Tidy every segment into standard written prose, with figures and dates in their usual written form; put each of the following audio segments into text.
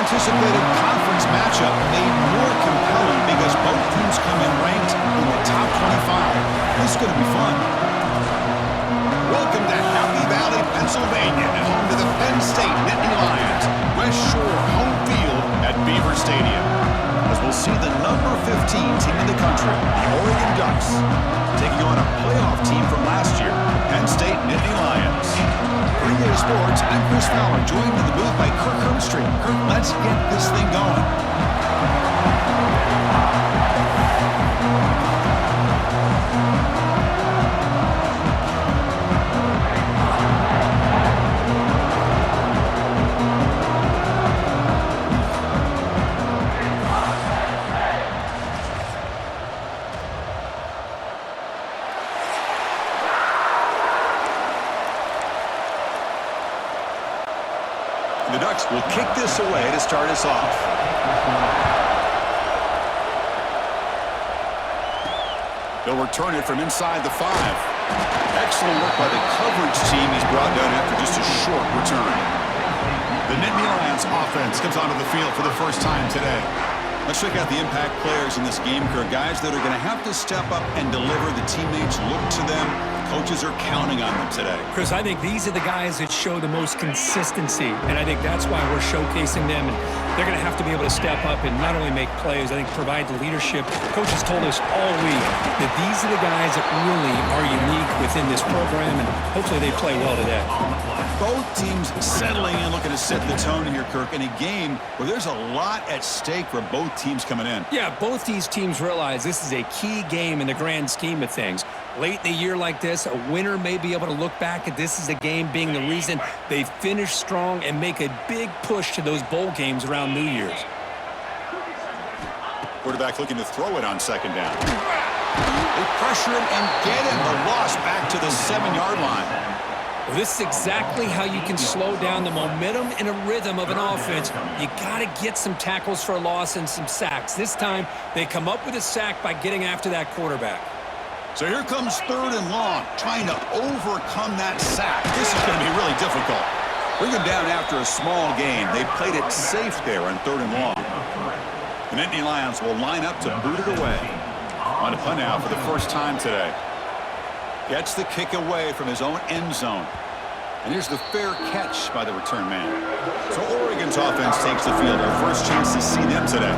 anticipated conference matchup made more compelling because both teams come in ranked in the top 25. This is going to be fun. Welcome to Happy Valley, Pennsylvania, and home to the Penn State Nittany Lions. West Shore home field at Beaver Stadium. As we'll see the number 15 team in the country, the Oregon Ducks, taking on a playoff team from last year, Penn State Nittany Lions. For EA Sports, I'm Chris Fowler, joined in the booth by Kirk Herbstreit. Kirk, let's get this thing going. The Ducks will kick this away to start us off. They'll return it from inside the 5. Excellent work by the coverage team. He's brought down after just a short return. The Nittany Lions offense comes onto the field for the first time today. Let's check out the impact players in this game, Kirk. Guys that are going to have to step up and deliver. The teammates look to them. Coaches are counting on them today. Chris, I think these are the guys that show the most consistency, and I think that's why we're showcasing them. And they're going to have to be able to step up and not only make plays, I think provide the leadership. Coaches told us all week that these are the guys that really are unique within this program, and hopefully they play well today. Both teams settling in, looking to set the tone here, Kirk, in a game where there's a lot at stake for both teams coming in. Yeah, both these teams realize this is a key game in the grand scheme of things. Late in the year like this, a winner may be able to look back at this as a game being the reason they finish strong and make a big push to those bowl games around New Year's. Quarterback looking to throw it on second down. They pressure him and get him. The loss back to the 7-yard line. Well, this is exactly how you can slow down the momentum and a rhythm of an offense. You got to get some tackles for a loss and some sacks. This time, they come up with a sack by getting after that quarterback. So here comes 3rd and long, trying to overcome that sack. This is going to be really difficult. Bring them down after a small gain. They played it safe there on 3rd and long. The Nittany Lions will line up to boot it away. On a punt now for the first time today. Gets the kick away from his own end zone. And here's the fair catch by the return man. So Oregon's offense takes the field. Our first chance to see them today.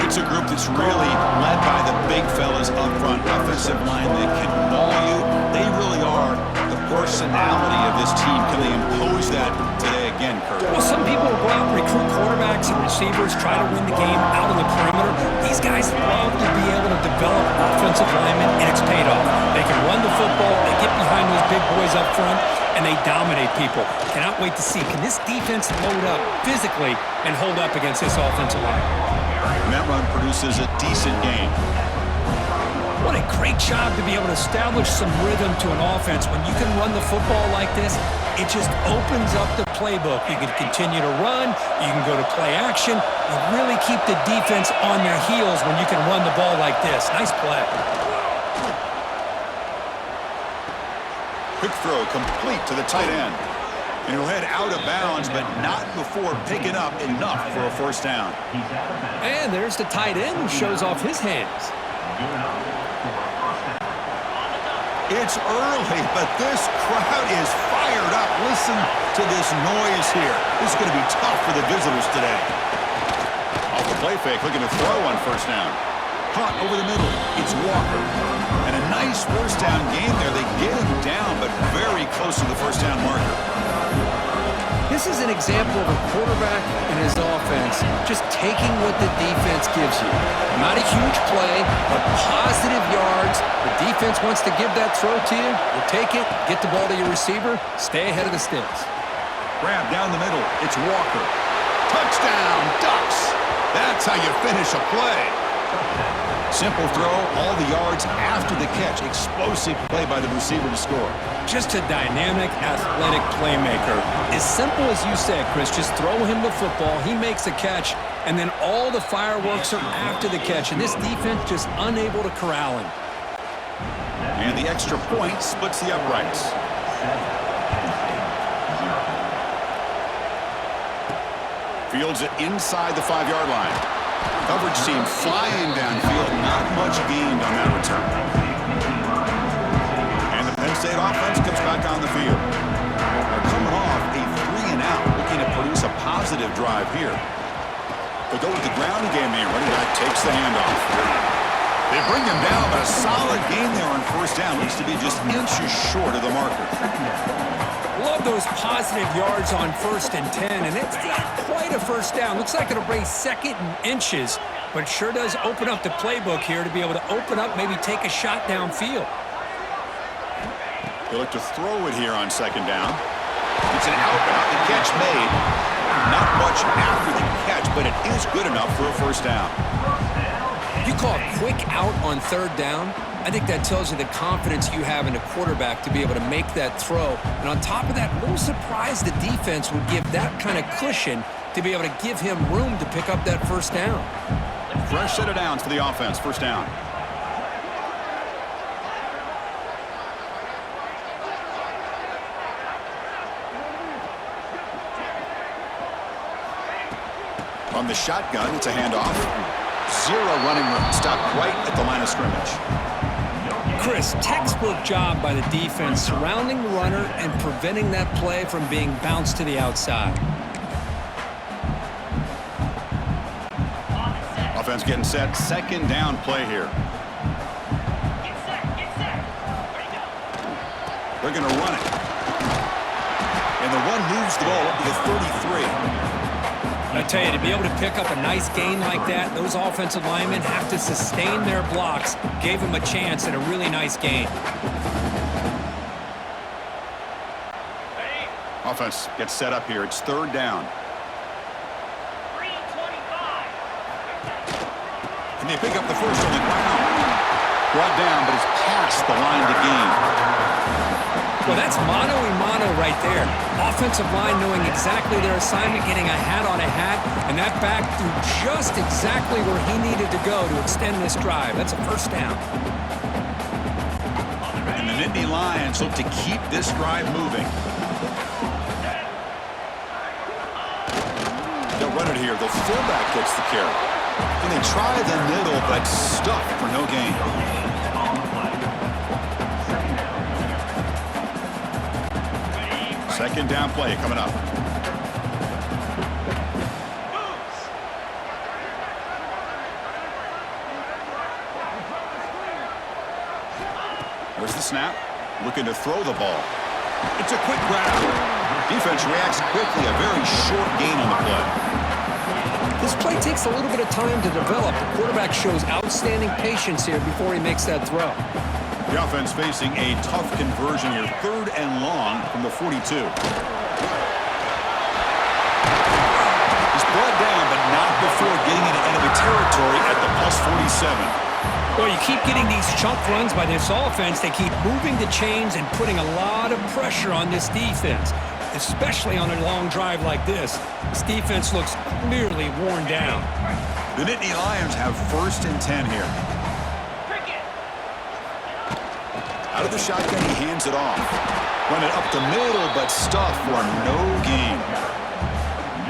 It's a group that's really led by the big fellas up front. Offensive line that can maul you. They really are the personality of this team. Can they impose that today again, Kurt? Well, some people will go out and recruit quarterbacks and receivers, try to win the game out on the perimeter. These guys love to be able to develop offensive linemen, and it's paid off. They can run the football, they get behind those big boys up front, and they dominate people. Cannot wait to see. Can this defense load up physically and hold up against this offensive line? And that run produces a decent gain. What a great job to be able to establish some rhythm to an offense. When you can run the football like this, it just opens up the playbook. You can continue to run. You can go to play action. You really keep the defense on their heels when you can run the ball like this. Nice play. Quick throw complete to the tight end. And he'll head out of bounds, but not before picking up enough for a first down. And there's the tight end who shows off his hands. It's early, but this crowd is fired up. Listen to this noise here. This is going to be tough for the visitors today. Off the play fake, looking to throw on first down. Caught over the middle. It's Walker. And a nice first down gain there. They get him down, but very close to the first down marker. This is an example of a quarterback and his offense just taking what the defense gives you. Not a huge play, but positive yards. The defense wants to give that throw to you. You take it, get the ball to your receiver, stay ahead of the sticks. Grab down the middle. It's Walker. Touchdown, Ducks. That's how you finish a play. Simple throw, all the yards after the catch. Explosive play by the receiver to score. Just a dynamic, athletic playmaker. As simple as you said, Chris, just throw him the football, he makes a catch, and then all the fireworks are after the catch, and this defense just unable to corral him. And the extra point splits the uprights. Fields it inside the 5-yard line. Coverage team flying downfield. Not much gained on that return. And the Penn State offense comes back on the field. They're coming off a 3-and-out, looking to produce a positive drive here. They go with the ground game here. Running back takes the handoff. They bring him down, but a solid gain there on first down. Looks to be just inches short of the marker. Love those positive yards on 1st and 10, and it's not quite a first down. Looks like it'll bring 2nd and inches, but it sure does open up the playbook here to be able to open up, maybe take a shot downfield. They look to throw it here on 2nd down. It's an out. The catch made. Not much after the catch, but it is good enough for a first down. You call it quick out on 3rd down. I think that tells you the confidence you have in the quarterback to be able to make that throw. And on top of that, a little surprised the defense would give that kind of cushion to be able to give him room to pick up that first down. Fresh set of downs for the offense. First down. On the shotgun, it's a handoff. 0 running room. Stopped right at the line of scrimmage. Chris, textbook job by the defense surrounding the runner and preventing that play from being bounced to the outside. Offense getting set. 2nd down play here. They're going to run it. And the run moves the ball up to the 33. I tell you, to be able to pick up a nice gain like that, those offensive linemen have to sustain their blocks. Gave him a chance at a really nice gain. Offense gets set up here. It's 3rd down. And they pick up the first on the ground. Brought down, but it's past the line to gain. Well, that's mano-a-mano right there. Offensive line knowing exactly their assignment, getting a hat on a hat, and that back threw just exactly where he needed to go to extend this drive. That's a first down. And the Nittany Lions look to keep this drive moving. They'll run it here. The fullback gets the carry. And they try the middle, but stuffed for no gain. Second down play coming up. There's the snap. Looking to throw the ball. It's a quick grab. Defense reacts quickly. A very short gain on the play. This play takes a little bit of time to develop. The quarterback shows outstanding patience here before he makes that throw. The offense facing a tough conversion here. 3rd and long from the 42. He's brought down, but not before getting into enemy territory at the +47. Well, you keep getting these chunk runs by this offense. They keep moving the chains and putting a lot of pressure on this defense, especially on a long drive like this. This defense looks clearly worn down. The Nittany Lions have 1st and 10 here. Out of the shotgun, he hands it off. Run it up the middle, but stuffed for no gain.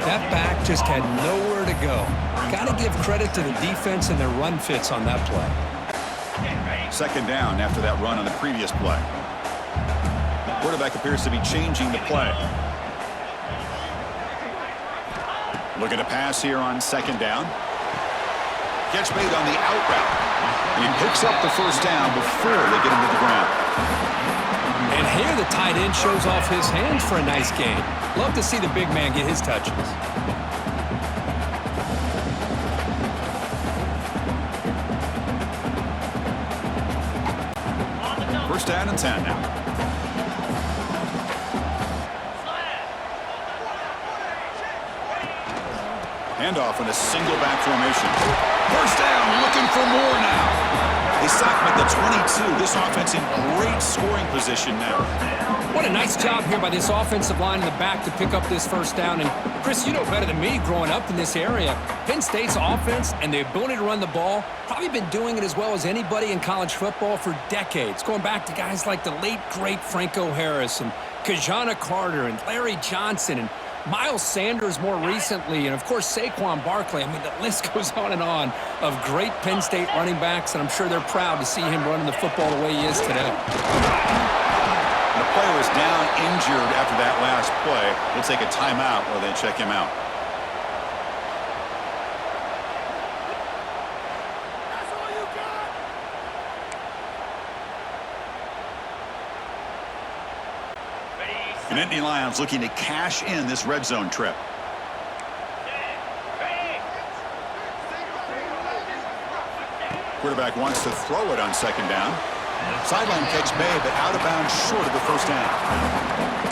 That back just had nowhere to go. Got to give credit to the defense and their run fits on that play. 2nd down after that run on the previous play. Quarterback appears to be changing the play. Looking to pass here on 2nd down. Catch made on the out route. And he picks up the first down before they get him to the ground. And here the tight end shows off his hands for a nice gain. Love to see the big man get his touches. First down and 10 now. Handoff in a single back formation. First down, looking for more now. They sack him at the 22. This offense in great scoring position now. What a nice job here by this offensive line in the back to pick up this first down. And Chris, you know better than me growing up in this area. Penn State's offense and the ability to run the ball, probably been doing it as well as anybody in college football for decades. Going back to guys like the late, great Franco Harris and Kajana Carter and Larry Johnson and Miles Sanders more recently, and of course Saquon Barkley. I mean, the list goes on and on of great Penn State running backs, and I'm sure they're proud to see him running the football the way he is today. The player is down injured after that last play. We'll take a timeout while they check him out. And Nittany Lions looking to cash in this red zone trip. Quarterback wants to throw it on second down. Sideline catch made, but out of bounds short of the first down.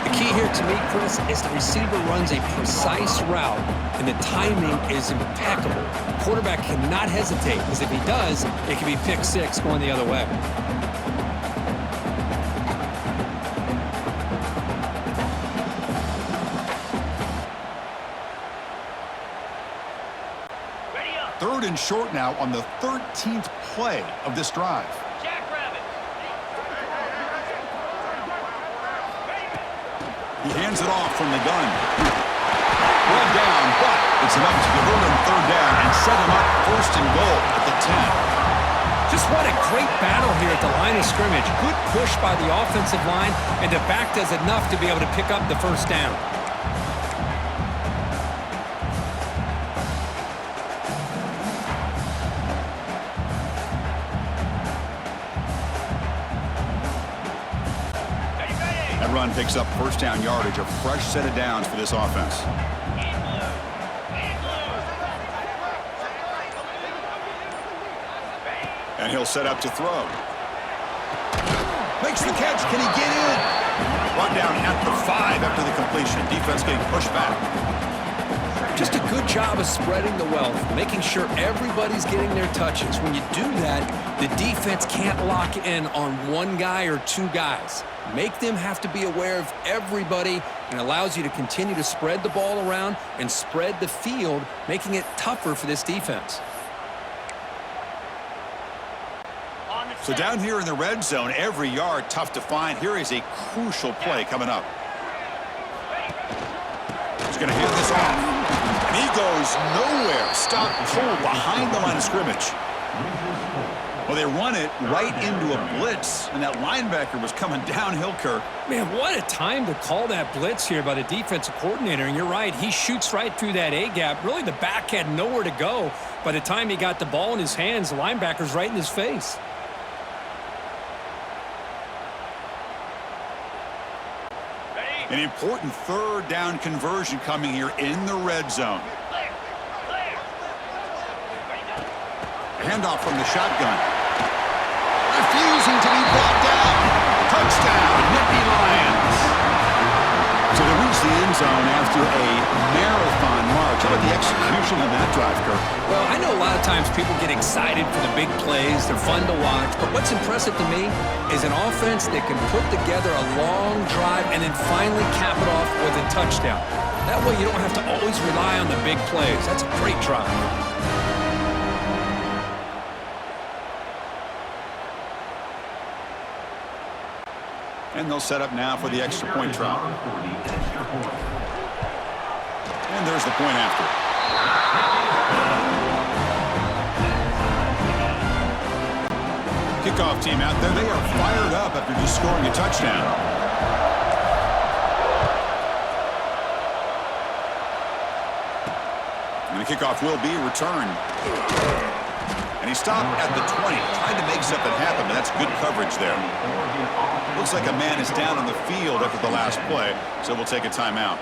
The key here to me, Chris, is the receiver runs a precise route, and the timing is impeccable. Quarterback cannot hesitate, because if he does, it can be pick six going the other way. Third and short now on the 13th play of this drive. He hands it off from the gun. Run down, but it's enough to convert on third down and set him up first and goal at the 10. Just what a great battle here at the line of scrimmage. Good push by the offensive line, and the back does enough to be able to pick up the first down. That run picks up first down yardage, a fresh set of downs for this offense. And he'll set up to throw. Makes the catch. Can he get in? Brought down at the 5 after the completion. Defense getting pushed back. Just a good job of spreading the wealth, making sure everybody's getting their touches. When you do that, the defense can't lock in on one guy or two guys. Make them have to be aware of everybody, and allows you to continue to spread the ball around and spread the field, making it tougher for this defense. So down here in the red zone, every yard tough to find. Here is a crucial play coming up. He's going to hand this off. And he goes nowhere. Stop cold behind the line of scrimmage. Well, they run it right into a blitz, and that linebacker was coming downhill, Kirk. Man, what a time to call that blitz here by the defensive coordinator. And you're right, he shoots right through that A-gap. Really, the back had nowhere to go. By the time he got the ball in his hands, the linebacker's right in his face. An important third down conversion coming here in the red zone. Handoff from the shotgun. Refusing to be brought down. Touchdown, Nittany Lions. So they reach the end zone after a marathon march. How about the execution on that drive, Kirk? Well, I know a lot of times people get excited for the big plays. They're fun to watch. But what's impressive to me is an offense that can put together a long drive and then finally cap it off with a touchdown. That way you don't have to always rely on the big plays. That's a great drive. And they'll set up now for the extra point try. And there's the point after. Kickoff team out there. They are fired up after just scoring a touchdown. And the kickoff will be returned. And he stopped at the 20, trying to make something happen, but that's good coverage there. Looks like a man is down on the field after the last play, so we'll take a timeout.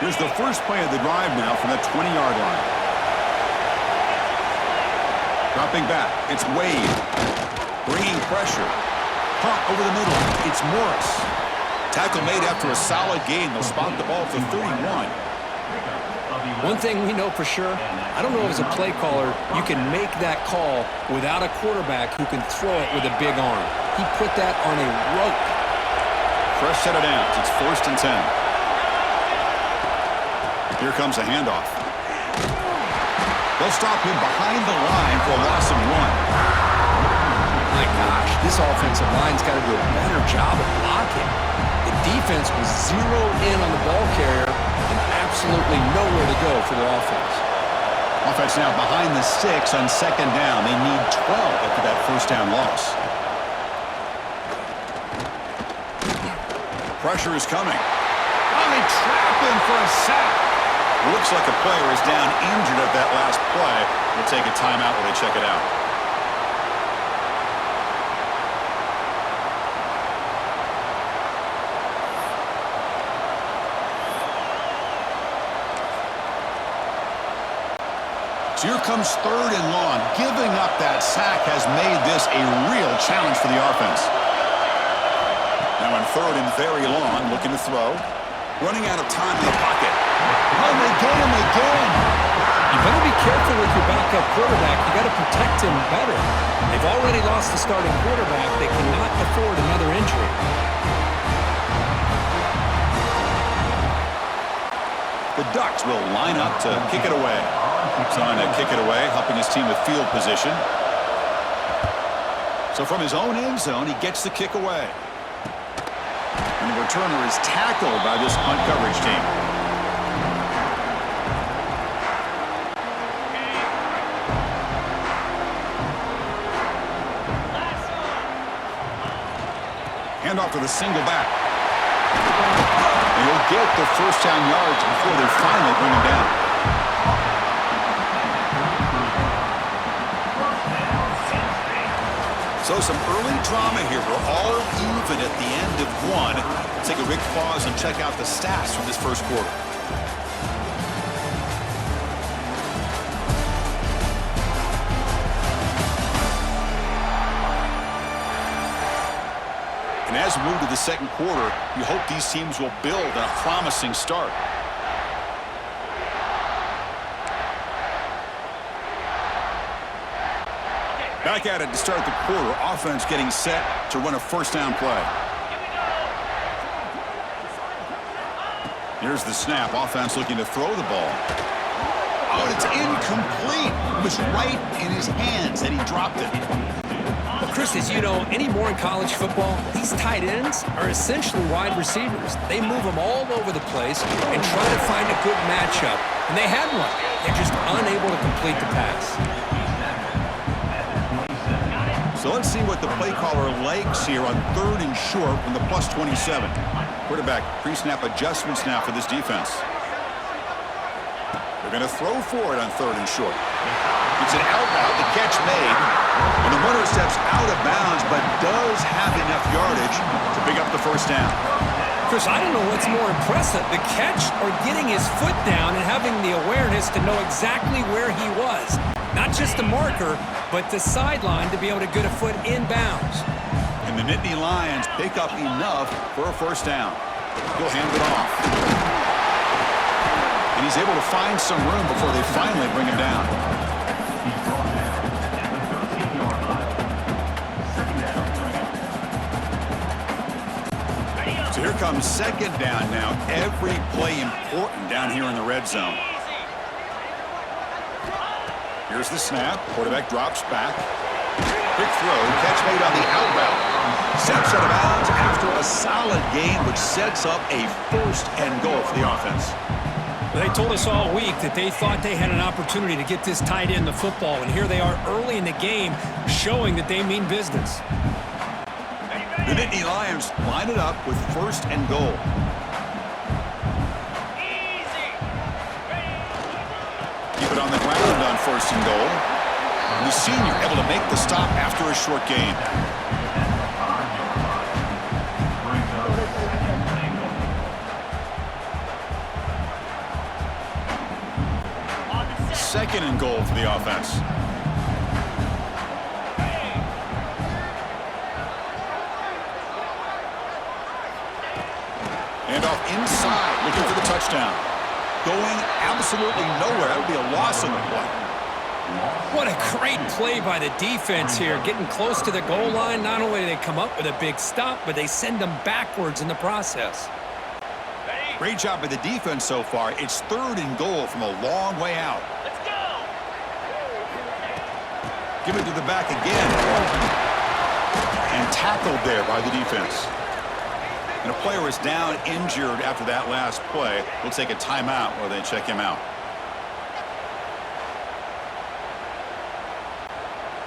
Here's the first play of the drive now from that 20-yard line. Dropping back, it's Wade. Bringing pressure. Pump over the middle, it's Morris. Tackle made after a solid gain. They'll spot the ball for 31. One thing we know for sure, I don't know as a play caller, you can make that call without a quarterback who can throw it with a big arm. He put that on a rope. Fresh set of downs. It's first and 10. Here comes a handoff. They'll stop him behind the line for a loss of 1. My gosh, this this offensive line's got to do a better job of blocking. The defense was zeroed in on the ball carrier and absolutely nowhere to go for their offense. Offense now behind the 6 on second down. They need 12 after that first down loss. Pressure is coming. Oh, they trap him for a sack. Looks like a player is down injured at that last play. We'll take a timeout while they check it out. So here comes third and long. Giving up that sack has made this a real challenge for the offense. Now on third and very long, looking to throw. Running out of time in the pocket. Oh, they get him again. You better be careful with your backup quarterback. You got to protect him better. They've already lost the starting quarterback. They cannot afford another injury. The Ducks will line up to kick it away. Trying to kick it away, helping his team with field position. So from his own end zone, he gets the kick away. And the returner is tackled by this punt coverage team. Hand off to the single back. And he'll get the first down yards before they finally bring him down. So some early drama here. We're all even at the end of one. Let's take a quick pause and check out the stats from this first quarter. And as we move to the second quarter, we hope these teams will build on a promising start. Back at it to start the quarter. Offense getting set to run a first down play. Here's the snap. Offense looking to throw the ball. Oh, it's incomplete. It was right in his hands and he dropped it. Well, Chris, as you know, anymore in college football, these tight ends are essentially wide receivers. They move them all over the place and try to find a good matchup. And they had one. They're just unable to complete the pass. So let's see what the play caller likes here on third and short from the plus 27. Quarterback pre-snap adjustments now for this defense. They're going to throw for it on third and short. It's an out route, the catch made. And the runner steps out of bounds, but does have enough yardage to pick up the first down. Chris, I don't know what's more impressive, the catch or getting his foot down and having the awareness to know exactly where he was. Not just the marker, but the sideline to be able to get a foot inbounds. And the Nittany Lions pick up enough for a first down. He'll hand it off. And he's able to find some room before they finally bring him down. So here comes second down now. Every play important down here in the red zone. Here's the snap. Quarterback drops back. Quick throw. Catch made on the out route. Steps out of bounds after a solid gain, which sets up a first and goal for the offense. They told us all week that they thought they had an opportunity to get this tight end the football, and here they are early in the game showing that they mean business. The Nittany Lions line it up with first and goal. Keep it on the ground on first and goal. And the senior able to make the stop after a short gain. Second and goal for the offense. And off inside, looking for the touchdown. Going absolutely nowhere. That would be a loss on the play. What a great play by the defense here. Getting close to the goal line, not only do they come up with a big stop, but they send them backwards in the process. Great job by the defense so far. It's third and goal from a long way out. Let's go. Give it to the back again. And tackled there by the defense. And a player is down injured after that last play. We'll take a timeout while they check him out.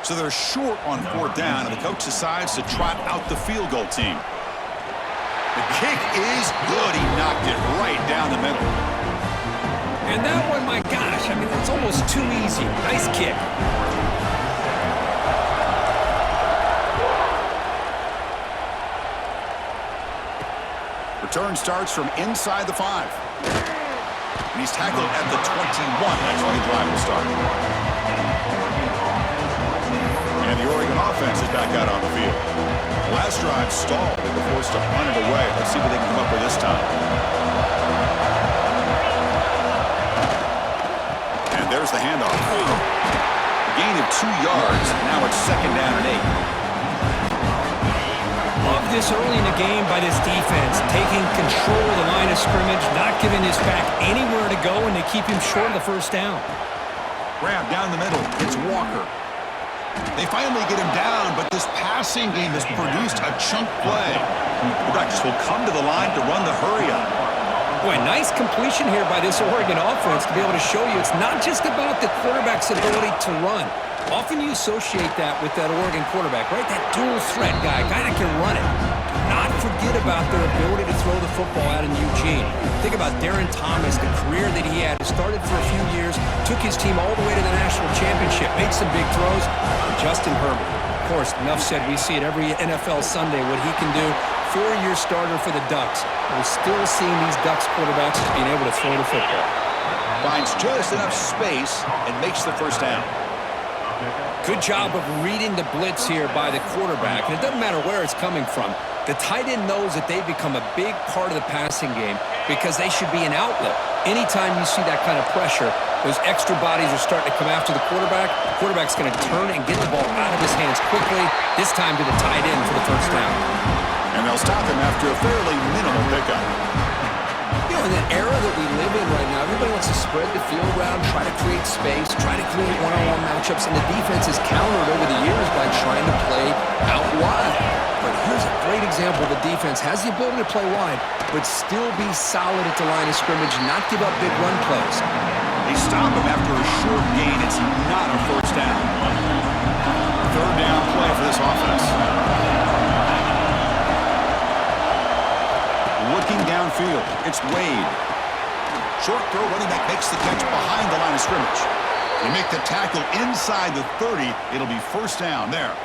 So they're short on 4th down, and the coach decides to trot out the field goal team. The kick is good. He knocked it right down the middle. And that one, my gosh, I mean, it's almost too easy. Nice kick. Return starts from inside the 5. And he's tackled at the 21. That's when the drive will start. And the Oregon offense is back out on the field. Last drive stalled. They were forced to punt it away. Let's see what they can come up with this time. And there's the handoff. A gain of 2 yards. Now it's 2nd down and 8. Love this early in the game by this defense, taking control of the line of scrimmage, not giving this back anywhere to go, and they keep him short of the 1st down. Grab down the middle. It's Walker. They finally get him down, but this passing game has produced a chunk play. The Ducks will come to the line to run the hurry-up. Boy, nice completion here by this Oregon offense to be able to show you it's not just about the quarterback's ability to run. Often you associate that with that Oregon quarterback, right? That dual threat guy that can run it. Do not forget about their ability to throw the football out in Eugene. Think about Darren Thomas, the career that he had. Started for a few years, took his team all the way to the national championship, made some big throws. And Justin Herbert, of course, enough said, we see it every NFL Sunday what he can do. 4-year starter for the Ducks. We're still seeing these Ducks quarterbacks being able to throw the football. Finds just enough space and makes the 1st down. Good job of reading the blitz here by the quarterback. And it doesn't matter where it's coming from. The tight end knows that they've become a big part of the passing game because they should be an outlet. Anytime you see that kind of pressure, those extra bodies are starting to come after the quarterback. Quarterback's going to turn and get the ball out of his hands quickly, this time to the tight end for the 1st down. And they'll stop him after a fairly minimal pickup. You know, in the era that we live in right now, everybody wants to spread the field around, try to create space, try to create one-on-one matchups, and the defense has countered over the years by trying to play out wide. But here's a great example. The defense has the ability to play wide, but still be solid at the line of scrimmage, not give up big run plays. They stop him after a short gain. It's not a 1st down. 3rd down play for this offense. Looking downfield, it's Wade. Short throw, running back makes the catch behind the line of scrimmage. They make the tackle inside the 30. It'll be 1st down there.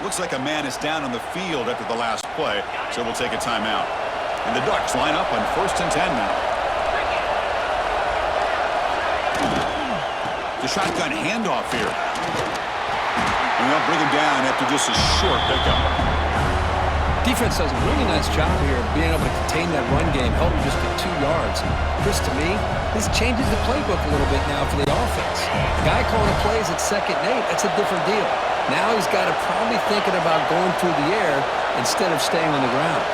Looks like a man is down on the field after the last play, so we'll take a timeout. And the Ducks line up on 1st and 10 now. The shotgun handoff here. And they'll bring him down after just a short pickup. Defense does a really nice job here of being able to contain that run game, held him just at 2 yards. Chris, to me, this changes the playbook a little bit now for the offense. The guy calling plays at 2nd and 8, that's a different deal. Now he's got to probably thinking about going through the air instead of staying on the ground.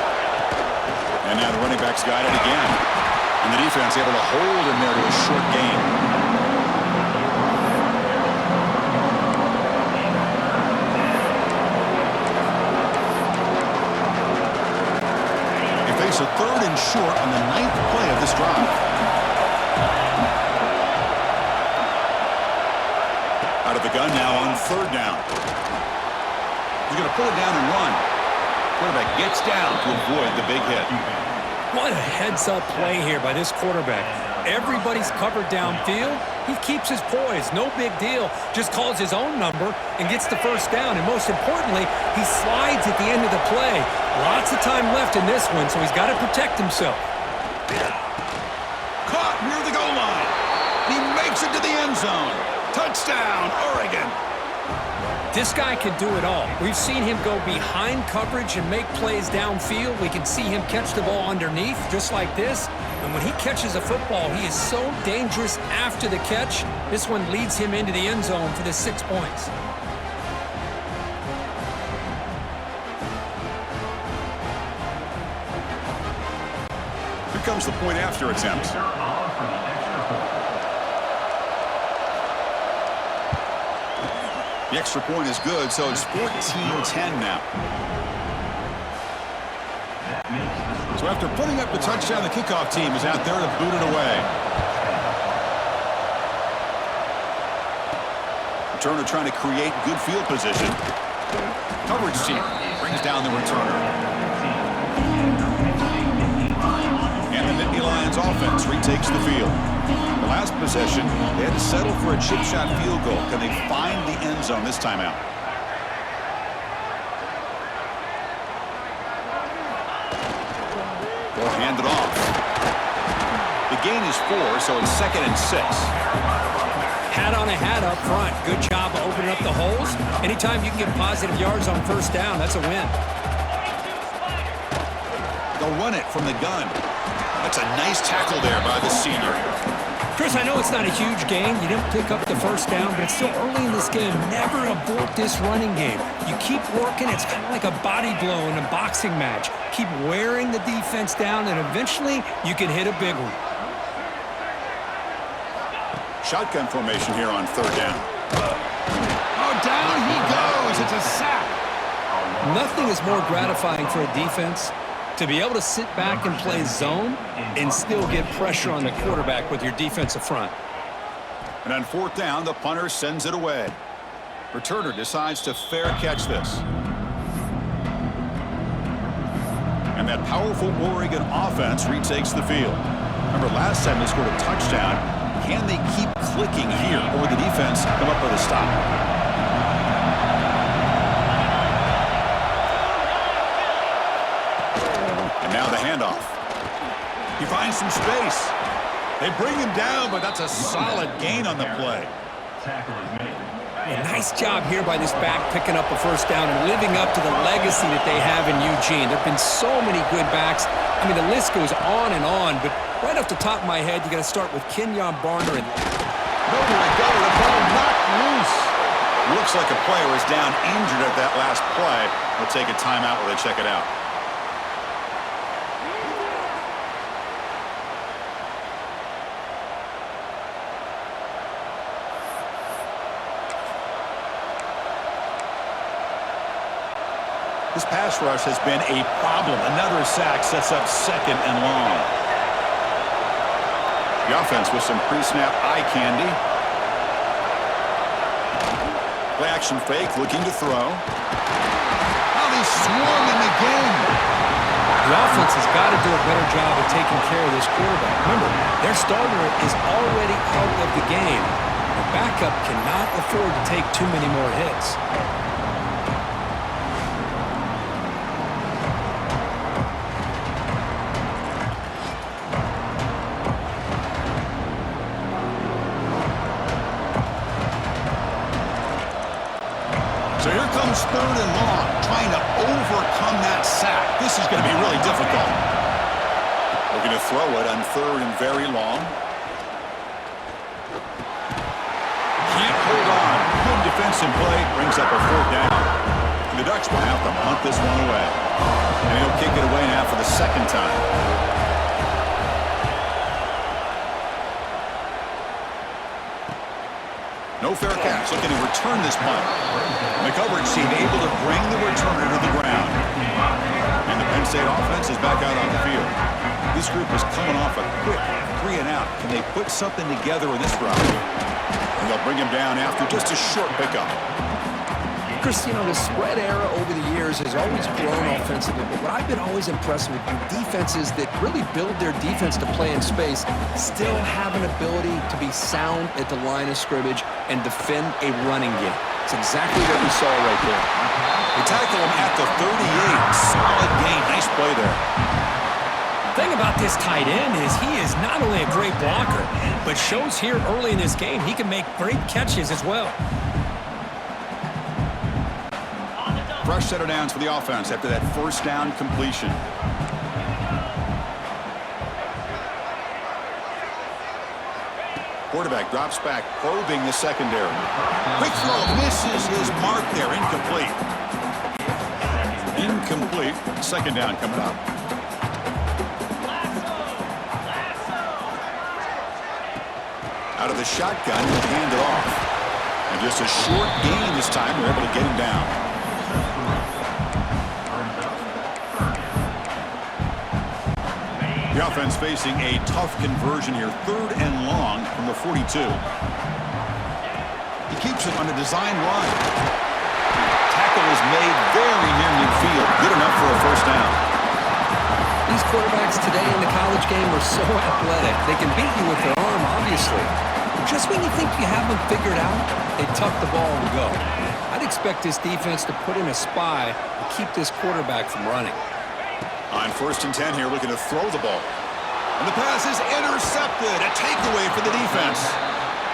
And now the running back's got it again. And the defense able to hold him there to a short gain. A 3rd and short on the 9th play of this drive. Out of the gun now on 3rd down. He's going to pull it down and run. Quarterback gets down to avoid the big hit. What a heads-up play here by this quarterback. Everybody's covered downfield. He keeps his poise. No big deal. Just calls his own number and gets the 1st down. And most importantly, he slides at the end of the play. Lots of time left in this one, so he's got to protect himself. Caught near the goal line. He makes it to the end zone. Touchdown, Oregon. This guy can do it all. We've seen him go behind coverage and make plays downfield. We can see him catch the ball underneath, just like this. And when he catches a football, he is so dangerous after the catch. This one leads him into the end zone for the 6 points. Here comes the point after attempt. The extra point is good, so it's 14-10 now. So after putting up the touchdown, the kickoff team is out there to boot it away. Returner trying to create good field position. Coverage team brings down the returner. And the Nittany Lions offense retakes the field. The last possession, they had to settle for a chip shot field goal. Can they find the end zone this time out? They'll hand it off. The gain is 4, so it's 2nd and 6. Hat on a hat up front. Good job of opening up the holes. Anytime you can get positive yards on first down, that's a win. They'll run it from the gun. That's a nice tackle there by the senior. Chris, I know it's not a huge gain. You didn't pick up the first down, but it's still early in this game. Never abort this running game. You keep working. It's kind of like a body blow in a boxing match. Keep wearing the defense down, and eventually you can hit a big one. Shotgun formation here on 3rd down. Oh, down he goes. It's a sack. Nothing is more gratifying for a defense to be able to sit back and play zone and still get pressure on the quarterback with your defensive front. And on 4th down, the punter sends it away. Returner decides to fair catch this. And that powerful Oregon offense retakes the field. Remember, last time they scored a touchdown. Can they keep clicking here, or the defense come up with a stop? And now the handoff. He finds some space. They bring him down, but that's a solid gain on the play. A nice job here by this back picking up a first down and living up to the legacy that they have in Eugene. There have been so many good backs. I mean, the list goes on and on, but right off the top of my head, you got to start with Kenyon Barner. And nowhere to go. The ball knocked loose. Looks like a player is down injured at that last play. We'll take a timeout while they check it out. This pass rush has been a problem. Another sack sets up 2nd and long. The offense with some pre-snap eye candy. Play action fake, looking to throw. Now they swarm him again. the offense has got to do a better job of taking care of this quarterback. Remember, their starter is already out of the game. The backup cannot afford to take too many more hits. So here comes 3rd and long, trying to overcome that sack. This is going to be really difficult. Looking to throw it on 3rd and very long. Can't hold on. Good defensive play. Brings up a 4th down. The Ducks will have to punt this one away. And he'll kick it away now for the 2nd time. No fair catch, looking to return this punt. And the coverage team able to bring the returner to the ground. And the Penn State offense is back out on the field. This group is coming off a quick 3 and out. Can they put something together in this drive? And they'll bring him down after just a short pickup. Chris, you know, the spread era over the years has always grown offensively, but what I've been always impressed with defenses that really build their defense to play in space still have an ability to be sound at the line of scrimmage and defend a running game. It's exactly what we saw right there. They tackle him at the 38. Solid gain. Nice play there. The thing about this tight end is he is not only a great blocker, but shows here early in this game he can make great catches as well. Fresh set of downs for the offense after that 1st down completion. Quarterback drops back, probing the secondary. Quick throw, misses his mark there, incomplete. Incomplete. 2nd down coming up. Out of the shotgun, he'll hand it off. And Just a short gain this time. We're able to get him down. The offense facing a tough conversion here. 3rd and long from the 42. He keeps it on a design run. Tackle is made very near midfield. Good enough for a first down. These quarterbacks today in the college game are so athletic. They can beat you with their arm, obviously. But just when you think you have them figured out, they tuck the ball and go. I'd expect this defense to put in a spy to keep this quarterback from running. On 1st and 10 here, looking to throw the ball. And the pass is intercepted. A takeaway for the defense.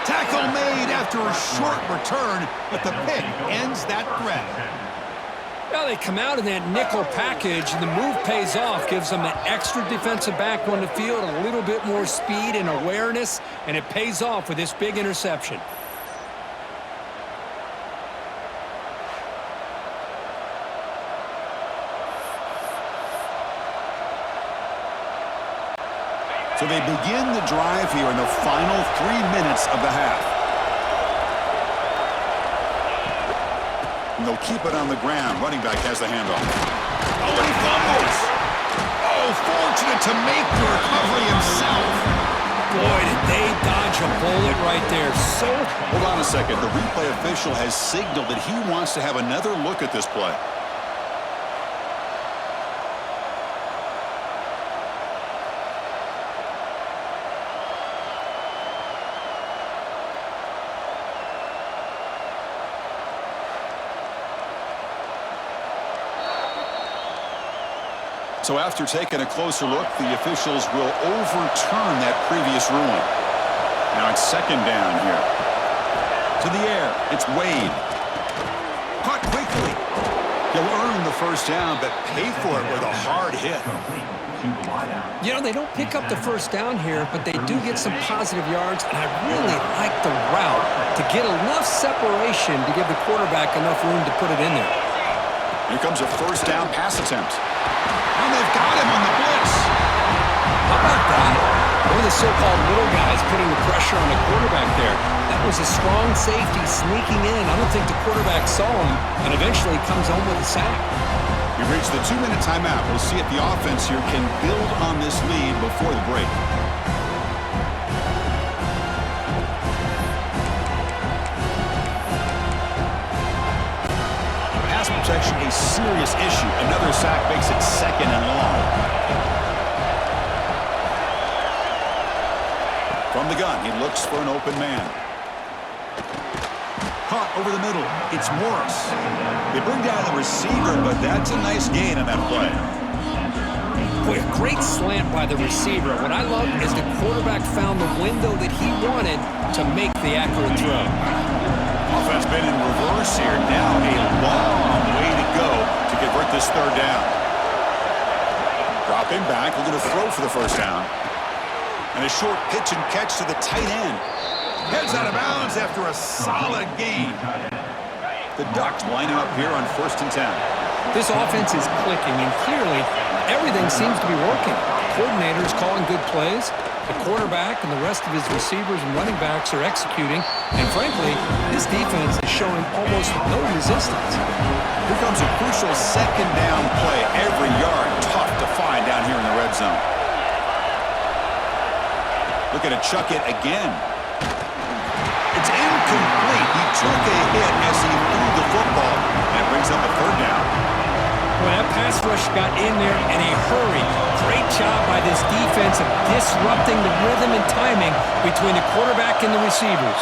Tackle made after a short return, but the pick ends that threat. Well, they come out in that nickel package, and the move pays off, gives them an extra defensive back on the field, a little bit more speed and awareness, and it pays off with this big interception. So they begin the drive here in the final 3 minutes of the half. And they'll keep it on the ground. Running back has the handoff. Oh, and he fumbles. Oh, fortunate to make the recovery himself. Boy, did they dodge a bullet right there. So, hold on a second. The replay official has signaled that he wants to have another look at this play. So after taking a closer look, the officials will overturn that previous ruling. Now it's 2nd down here. To the air, it's Wade. Caught quickly. He'll earn the first down, but pay for it with a hard hit. you know, they don't pick up the first down here, but they do get some positive yards, and I really like the route to get enough separation to give the quarterback enough room to put it in there. Here comes a first down pass attempt. And they've got him on the blitz. How about that? One of the so-called little guys putting the pressure on the quarterback there. That was a strong safety sneaking in. I don't think the quarterback saw him, and eventually comes home with a sack. We've reached the 2-minute timeout. We'll see if the offense here can build on this lead before the break. Pass protection, a serious issue. Another sack makes it 2nd and long. From the gun, he looks for an open man. Caught over the middle. It's Morris. They bring down the receiver, but that's a nice gain on that play. Boy, a great slant by the receiver. What I love is the quarterback found the window that he wanted to make the accurate throw. Offense been in reverse here. Now a long way to go to convert this 3rd down. Dropping back, looking to throw for the first down. And a short pitch and catch to the tight end. Heads out of bounds after a solid gain. The Ducks lining up here on 1st and 10. This offense is clicking, and clearly everything seems to be working. Coordinators calling good plays. The quarterback and the rest of his receivers and running backs are executing. And frankly, this defense is showing almost no resistance. Here comes a crucial 2nd down play. Every yard tough to find down here in the red zone. Looking to chuck it again. It's incomplete. He took a hit as he threw the football. That brings up a 3rd down. Well, that pass rush got in there in a hurry. Great job by this defense of disrupting the rhythm and timing between the quarterback and the receivers.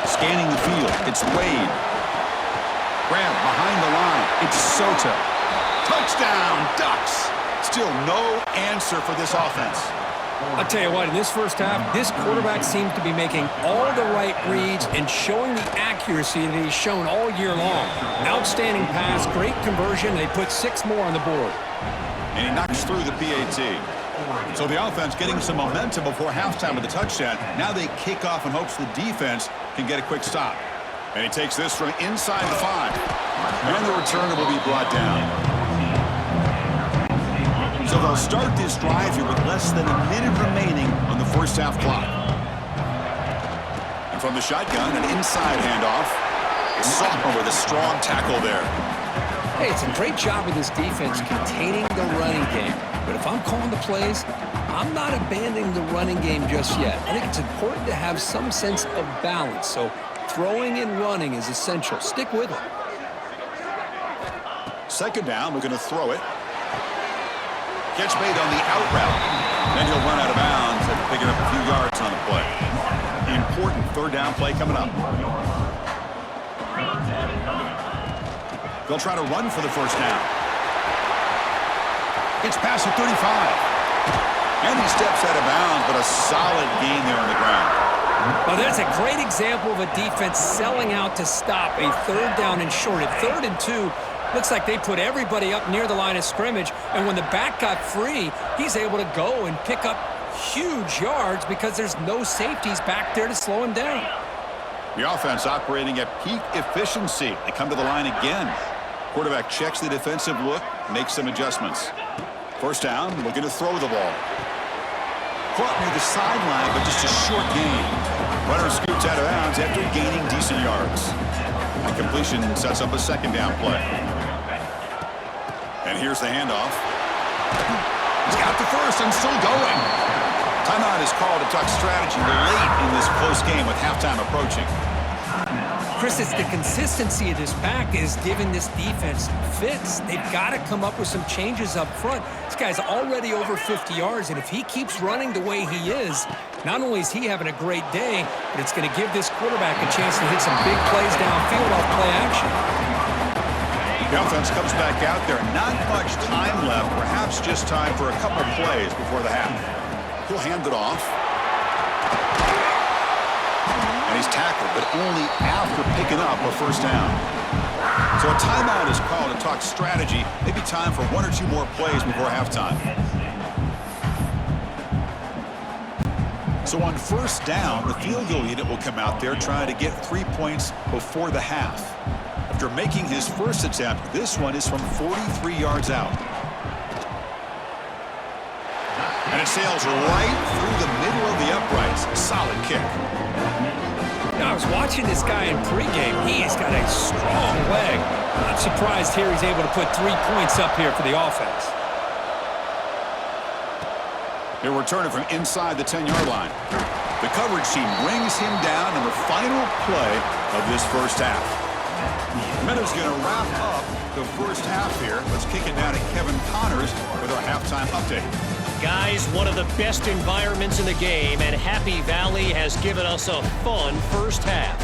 Scanning the field, it's Wade. Grab behind the line, it's Sota. Touchdown, Ducks! Still no answer for this offense. I'll tell you what, in this first half, this quarterback seems to be making all the right reads and showing the accuracy that he's shown all year long. Outstanding pass, great conversion. They put 6 more on the board. And he knocks through the PAT. So the offense getting some momentum before halftime with the touchdown. Now they kick off in hopes the defense can get a quick stop. And he takes this from inside the 5. And the returner will be brought down. So they'll start this drive here with less than a minute remaining on the first half clock. And from the shotgun, an inside handoff. The sophomore with a strong tackle there. Hey, it's a great job of this defense containing the running game. But if I'm calling the plays, I'm not abandoning the running game just yet. I think it's important to have some sense of balance. So throwing and running is essential. Stick with it. Second down, we're going to throw it. Catch made on the out route. Then he'll run out of bounds after picking up a few yards on the play. Important third down play coming up. They'll try to run for the first down. Gets past the 35. And he steps out of bounds, but a solid gain there on the ground. Well, that's a great example of a defense selling out to stop a third down and short. At 3rd and 2, looks like they put everybody up near the line of scrimmage, and when the back got free, he's able to go and pick up huge yards because there's no safeties back there to slow him down. The offense operating at peak efficiency. They come to the line again. Quarterback checks the defensive look, makes some adjustments. First down, looking to throw the ball. Caught near the sideline, but just a short gain. Runner scoots out of bounds after gaining decent yards. And completion sets up a second down play. And here's the handoff. He's got the first and still going. Timeout is called to talk strategy late in this close game with halftime approaching. Chris, it's the consistency of this back is giving this defense fits. They've got to come up with some changes up front. This guy's already over 50 yards, and if he keeps running the way he is, not only is he having a great day, but it's going to give this quarterback a chance to hit some big plays downfield off play action. The offense comes back out there. Not much time left, perhaps just time for a couple plays before the half. He'll hand it off. And he's tackled, but only after picking up a first down. So a timeout is called to talk strategy. Maybe time for 1 or 2 more plays before halftime. So on first down, the field goal unit will come out there trying to get 3 points before the half. After making his first attempt, this one is from 43 yards out. And it sails right through the middle of the uprights. Solid kick. Now, I was watching this guy in pregame. He has got a strong leg. Not surprised here he's able to put 3 points up here for the offense. He'll return it from inside the 10-yard line. The coverage team brings him down in the final play of this first half. The Meadows going to wrap up the first half here. Let's kick it down to Kevin Connors with our halftime update. Guys, one of the best environments in the game, and Happy Valley has given us a fun first half.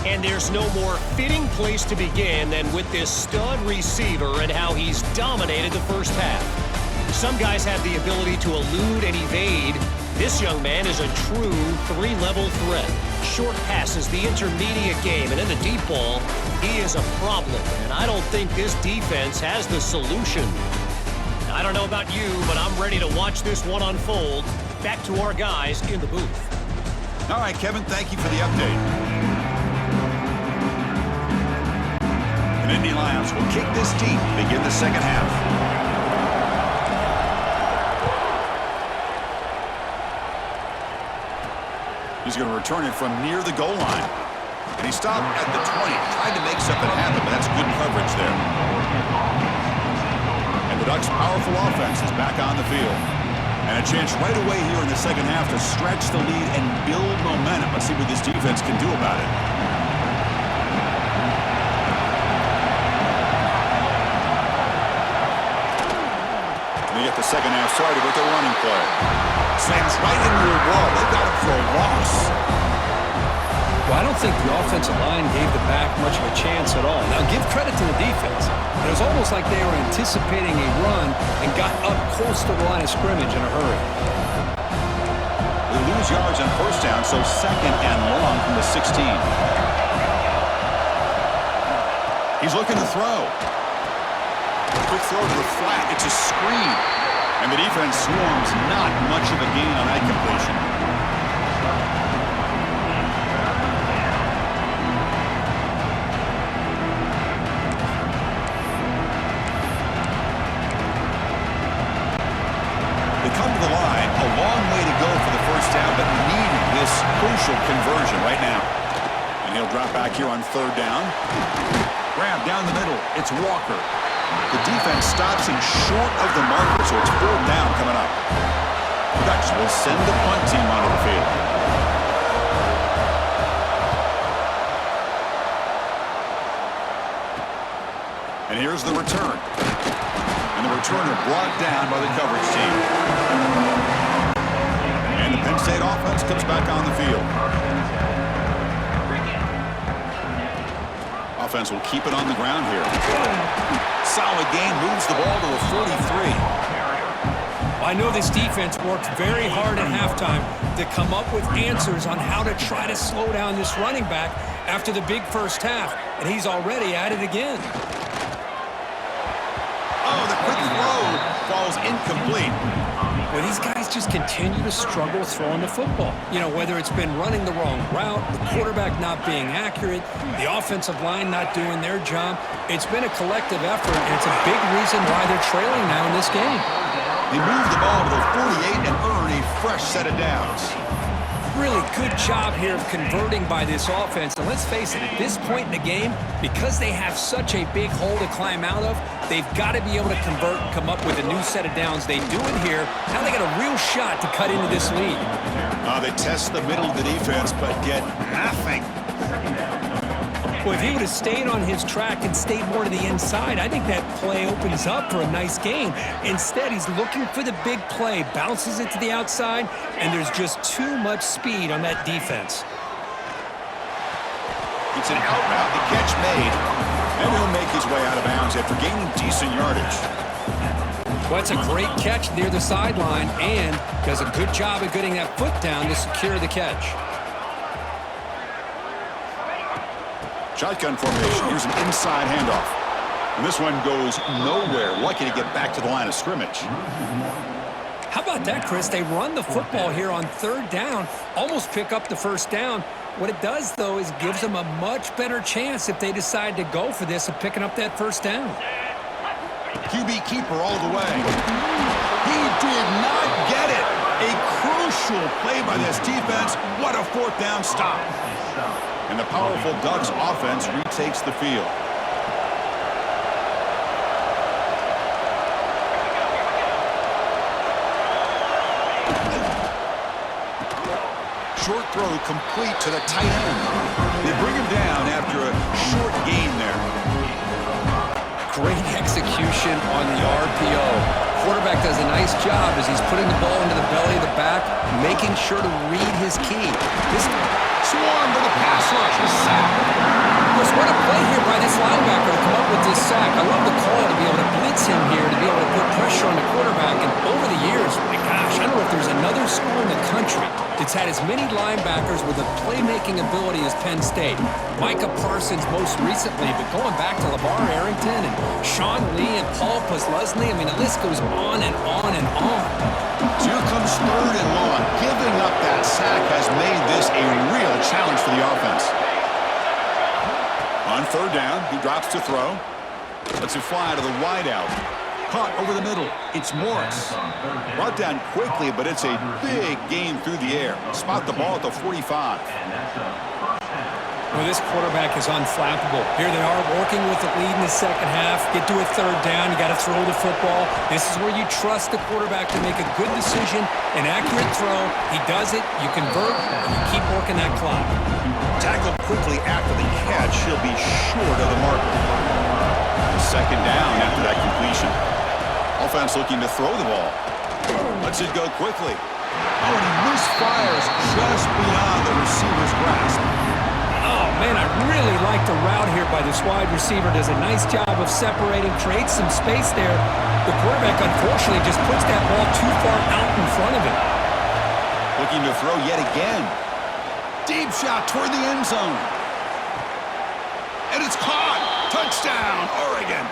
And there's no more fitting place to begin than with this stud receiver and how he's dominated the first half. Some guys have the ability to elude and evade. This young man is a true 3-level threat. Short passes, the intermediate game, and in the deep ball, he is a problem. And I don't think this defense has the solution. I don't know about you, but I'm ready to watch this one unfold. Back to our guys in the booth. All right, Kevin, thank you for the update. And Indy Lions will kick this deep, begin the second half. He's going to return it from near the goal line. And he stopped at the 20, tried to make something happen, but that's good coverage there. The Ducks' powerful offense is back on the field. And a chance right away here in the second half to stretch the lead and build momentum. Let's see what this defense can do about it. They get the second half started with a running play. Slams right into the wall. They got him for a loss. Well, I don't think the offensive line gave the back much of a chance at all. Now, give credit to the defense. It was almost like they were anticipating a run and got up close to the line of scrimmage in a hurry. They lose yards on first down, so second and long from the 16. He's looking to throw. Quick throw to the flat. It's a screen. And the defense swarms. Not much of a gain on that completion. Come to the line, a long way to go for the first down, but needed this crucial conversion right now. And he'll drop back here on third down. Grab down the middle. It's Walker. The defense stops him short of the marker, so it's fourth down coming up. The Ducks will send the punt team onto the field. And here's the return. And the returner brought down by the coverage team. And the Penn State offense comes back on the field. Offense will keep it on the ground here. Solid gain, moves the ball to the 43. I know this defense worked very hard at halftime to come up with answers on how to try to slow down this running back after the big first half, and he's already at it again. Oh, the quick throw falls incomplete. Well, these guys just continue to struggle throwing the football. You know, whether it's been running the wrong route, the quarterback not being accurate, the offensive line not doing their job. It's been a collective effort, and it's a big reason why they're trailing now in this game. They move the ball to the 48 and earn a fresh set of downs. Really good job here of converting by this offense. And let's face it, at this point in the game, because they have such a big hole to climb out of, they've got to be able to convert and come up with a new set of downs. They do it here. Now they got a real shot to cut into this lead. They test the middle of the defense, but get nothing. Well, if he would have stayed on his track and stayed more to the inside, I think that play opens up for a nice gain. Instead, he's looking for the big play, bounces it to the outside, and there's just too much speed on that defense. It's an out route, the catch made, and he'll make his way out of bounds after gaining decent yardage. Well, it's a great catch near the sideline and does a good job of getting that foot down to secure the catch. Shotgun formation. Here's an inside handoff. And this one goes nowhere. Lucky to get back to the line of scrimmage. How about that, Chris? They run the football here on third down, almost pick up the first down. What it does, though, is gives them a much better chance if they decide to go for this of picking up that first down. QB keeper all the way. He did not get it. A crucial play by this defense. What a fourth down stop. And the powerful Ducks offense retakes the field. Short throw complete to the tight end. They bring him down after a short gain there. Great execution on the RPO. Quarterback does a nice job as he's putting the ball into the belly of the back, making sure to read his key. This swarm to the pass rush, a sack. Just what a play here by this linebacker to come up with this sack. I love the call to be able to blitz him here, to be able to put pressure on the quarterback. And over the years, my gosh, I don't know if there's another school in the country that's had as many linebackers with a playmaking ability as Penn State. Micah Parsons most recently, but going back to LeVar Arrington and Sean Lee and Paul Posluszny, I mean, the list goes on and on and on. So here comes third and long. Giving up that sack has made this a real challenge for the offense. On third down, he drops to throw. Lets it fly to the wideout. Caught over the middle. It's Morris. Brought down quickly, but it's a big gain through the air. Spot the ball at the 45. Well, this quarterback is unflappable. Here they are working with the lead in the second half. Get to a third down. You got to throw the football. This is where you trust the quarterback to make a good decision, an accurate throw. He does it. You convert, and you keep working that clock. Tackled quickly after the catch. He'll be short of the marker. Second down after that completion. Offense looking to throw the ball. Lets it go quickly. Oh, and he misfires just beyond the receiver's grasp. Oh, man, I really like the route here by this wide receiver. Does a nice job of separating, creates some space there. The quarterback, unfortunately, just puts that ball too far out in front of him. Looking to throw yet again. Deep shot toward the end zone. And it's caught. Touchdown, Oregon.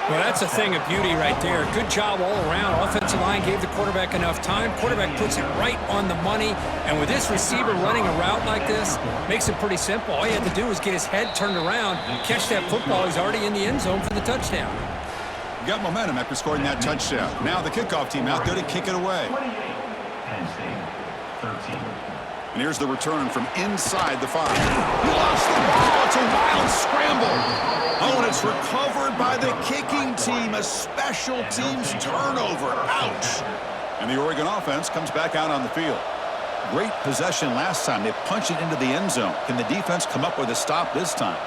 Well, that's a thing of beauty right there. Good job all around. Offensive line gave the quarterback enough time. Quarterback puts it right on the money. And with this receiver running a route like this, makes it pretty simple. All you have to do is get his head turned around, catch that football. He's already in the end zone for the touchdown. Got momentum after scoring that touchdown. Now the kickoff team out there to kick it away. Penn State, 13. And here's the return from inside the 5. He lost the ball. It's a wild scramble. Oh, and it's recovered by the kicking team. A special teams turnover. Ouch. And the Oregon offense comes back out on the field. Great possession last time. They punched it into the end zone. Can the defense come up with a stop this time?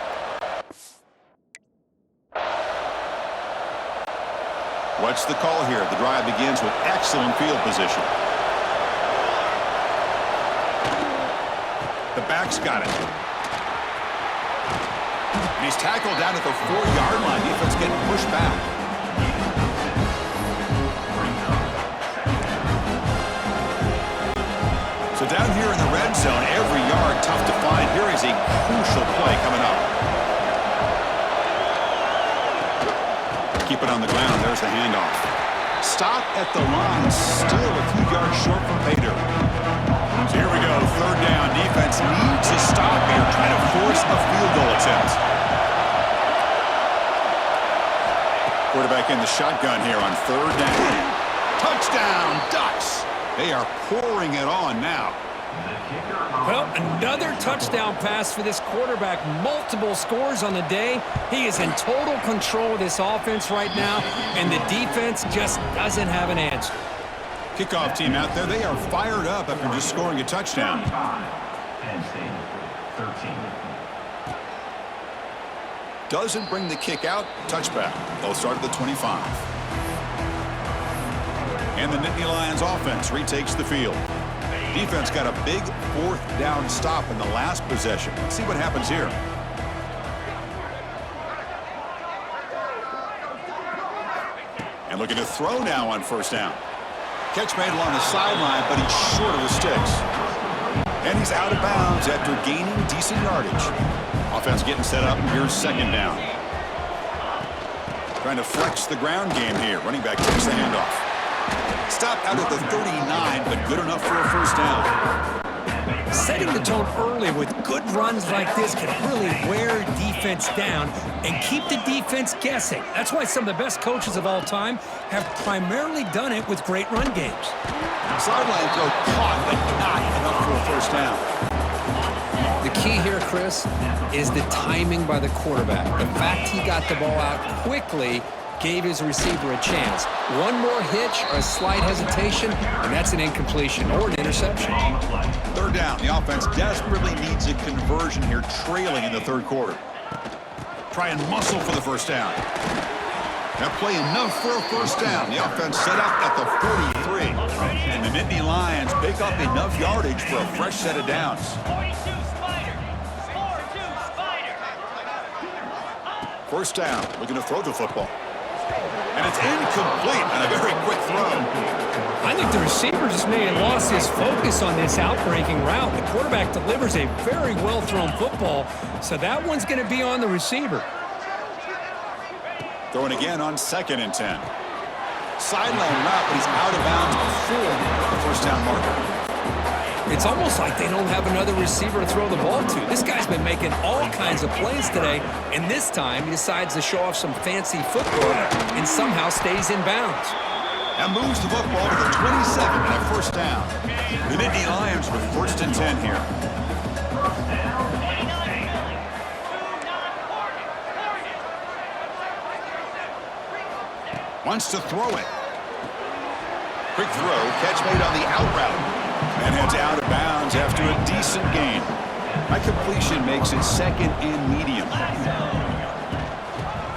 What's the call here? The drive begins with excellent field position. The back's got it. And he's tackled down at the 4-yard line. Defense getting pushed back. So down here in the red zone, every yard tough to find. Here is a crucial play coming up. Keep it on the ground. There's the handoff. Stop at the line. Still a few yards short from Bader. So here we go. 3rd down. Defense needs a stop here. Trying to force a field goal attempt. Quarterback in the shotgun here on 3rd down. Touchdown, Ducks. They are pouring it on now. Well, another touchdown pass for this quarterback. Multiple scores on the day. He is in total control of this offense right now, and the defense just doesn't have an answer. Kickoff team out there. They are fired up after just scoring a touchdown. Doesn't bring the kick out. Touchback. They'll start at the 25. And the Nittany Lions offense retakes the field. Defense got a big 4th down stop in the last possession. Let's see what happens here. And looking to throw now on 1st down. Catch made along the sideline, but he's short of the sticks. And he's out of bounds after gaining decent yardage. Offense getting set up. Here's 2nd down. Trying to flex the ground game here. Running back takes the handoff. Stopped out at the 39, but good enough for a 1st down. Setting the tone early with good runs like this can really wear defense down and keep the defense guessing. That's why some of the best coaches of all time have primarily done it with great run games. Sideline throw caught, but not enough for a 1st down. The key here, Chris, is the timing by the quarterback. The fact he got the ball out quickly gave his receiver a chance. One more hitch or a slight hesitation, and that's an incompletion or an interception. 3rd down. The offense desperately needs a conversion here, trailing in the 3rd quarter. Try and muscle for the 1st down. That play enough for a 1st down. The offense set up at the 43. And the Nittany Lions pick up enough yardage for a fresh set of downs. 1st down. Looking to throw the football. And it's incomplete on a very quick throw. I think the receiver just may have lost his focus on this outbreaking route. The quarterback delivers a very well-thrown football, so that one's going to be on the receiver. Throwing again on 2nd and 10. Sideline route, but he's out of bounds before the 1st down marker. It's almost like they don't have another receiver to throw the ball to. This guy's been making all kinds of plays today, and this time he decides to show off some fancy football and somehow stays in bounds. And moves the football to the 27 and a 1st down. The Nittany Lions with 1st and 10 here. Wants to throw it. Quick throw, catch made on the out route. And heads out of bounds after a decent gain. That completion makes it 2nd and medium.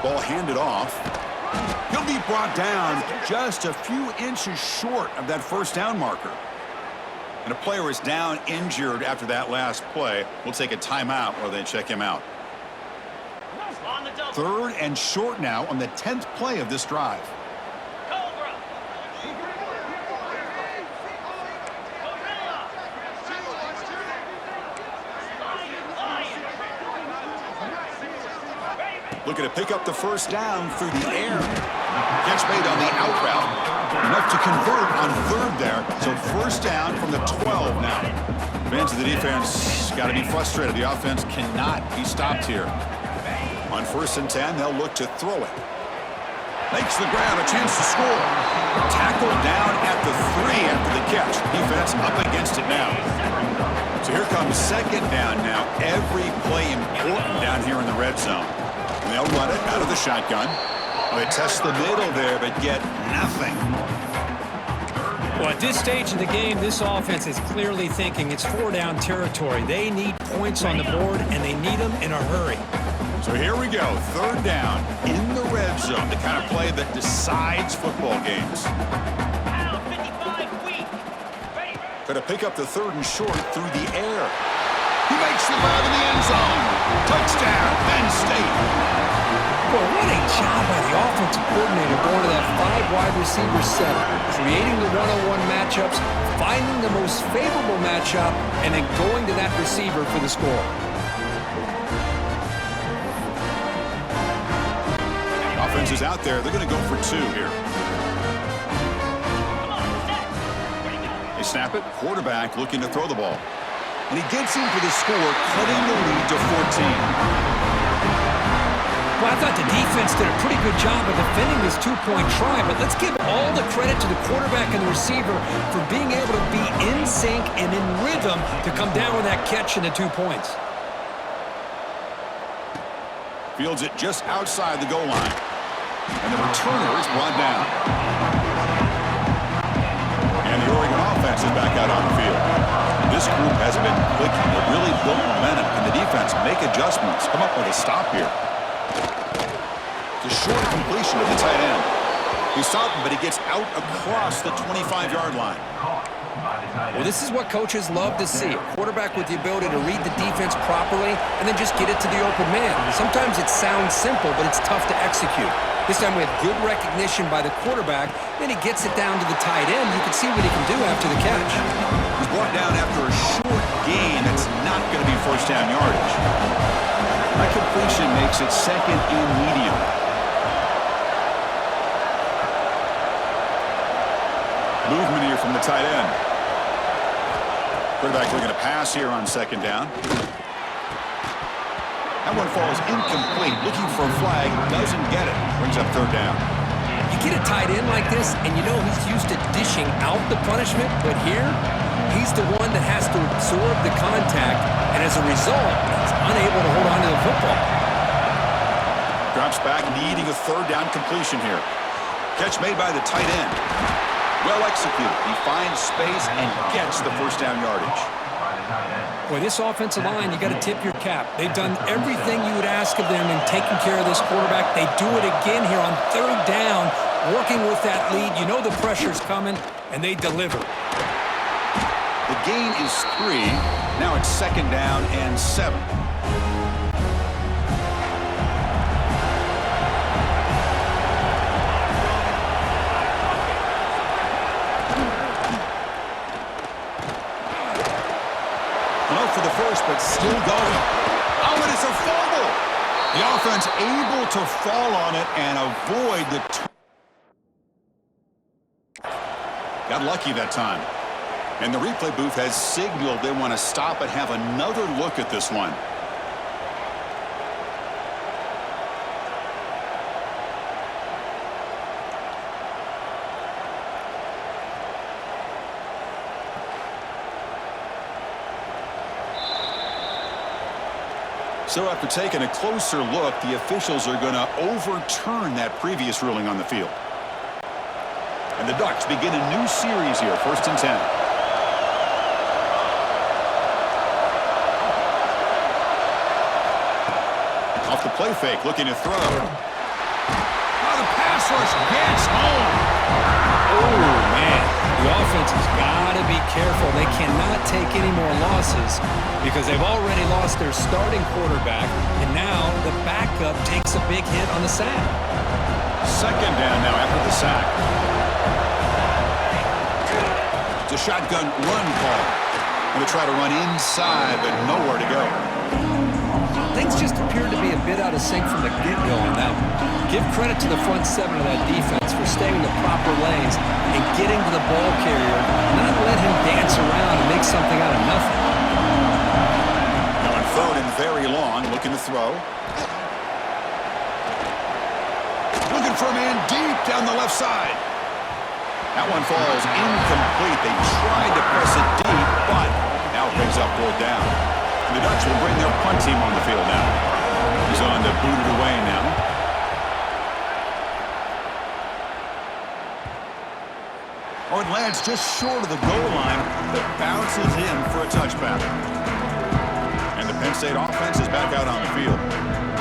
Ball handed off. He'll be brought down just a few inches short of that 1st down marker. And a player is down injured after that last play. We'll take a timeout while they check him out. 3rd and short now on the 10th play of this drive. Looking to pick up the 1st down through the air. Catch made on the out route. Enough to convert on 3rd there. So 1st down from the 12 now. Fans of the defense got to be frustrated. The offense cannot be stopped here. On 1st and 10, they'll look to throw it. Makes the grab, a chance to score. Tackled down at the 3 after the catch. Defense up against it now. So here comes second down now. Every play important down here in the red zone. And they'll run it out of the shotgun. Well, they test the middle there, but get nothing. Well, at this stage of the game, this offense is clearly thinking it's four-down territory. They need points on the board, and they need them in a hurry. So here we go, third down in the red zone, the kind of play that decides football games. Going to pick up the third and short through the air. He makes the grab in the end zone. Touchdown, Penn State. Boy, what a job by the offensive coordinator going to that five-wide receiver set, creating the one-on-one matchups, finding the most favorable matchup, and then going to that receiver for the score. The offense is out there. They're going to go for two here. They snap it. Quarterback looking to throw the ball. And he gets in for the score, cutting the lead to 14. Well, I thought the defense did a pretty good job of defending this two-point try, but let's give all the credit to the quarterback and the receiver for being able to be in sync and in rhythm to come down with that catch and the 2 points. Fields it just outside the goal line. And the returner is brought down. And the Oregon offense is back out on the field. This group has been clicking. They've really built momentum. Can the defense make adjustments? Come up with a stop here. The short completion of the tight end. He's stopping, but he gets out across the 25-yard line. Well, this is what coaches love to see. A quarterback with the ability to read the defense properly and then just get it to the open man. Sometimes it sounds simple, but it's tough to execute. This time we have good recognition by the quarterback. Then he gets it down to the tight end. You can see what he can do after the catch. He's brought down after a short gain. That's not going to be first down yardage. That completion makes it second and medium. Movement here from the tight end. Quarterback looking to pass here on second down. That one falls incomplete. Looking for a flag. Doesn't get it. Brings up third down. You get a tight end like this, and you know he's used to dishing out the punishment, but here, he's the one that has to absorb the contact, and as a result, he's unable to hold on to the football. Drops back, needing a third down completion here. Catch made by the tight end. Well executed. He finds space and gets the first down yardage. Boy, this offensive line, you got to tip your cap. They've done everything you would ask of them in taking care of this quarterback. They do it again here on third down, working with that lead. You know the pressure's coming, and they deliver. The gain is 3. Now it's second down and 7. For the first, but still going. Oh, and it's a fumble. The offense able to fall on it and avoid the... Got lucky that time. And the replay booth has signaled they want to stop and have another look at this one. So after taking a closer look, the officials are going to overturn that previous ruling on the field. And the Ducks begin a new series here, 1st and 10. Off the play fake, looking to throw. Now the pass rush gets home. Oh, man. The offense has got to be careful. They cannot take any more losses because they've already lost their starting quarterback, and now the backup takes a big hit on the sack. Second down now after the sack. It's a shotgun run call. Going to try to run inside, but nowhere to go. Things just appeared to be a bit out of sync from the get-go on that one. Give credit to the front seven of that defense for staying in the proper lanes and getting to the ball carrier, not let him dance around and make something out of nothing. Now on third and very long, looking to throw. Looking for a man deep down the left side. That one falls incomplete. They tried to press it deep, but now brings up fourth down. And the Ducks will bring their punt team on the field now. He's on to boot it away now. Oh, it lands just short of the goal line, but bounces in for a touchback. And the Penn State offense is back out on the field.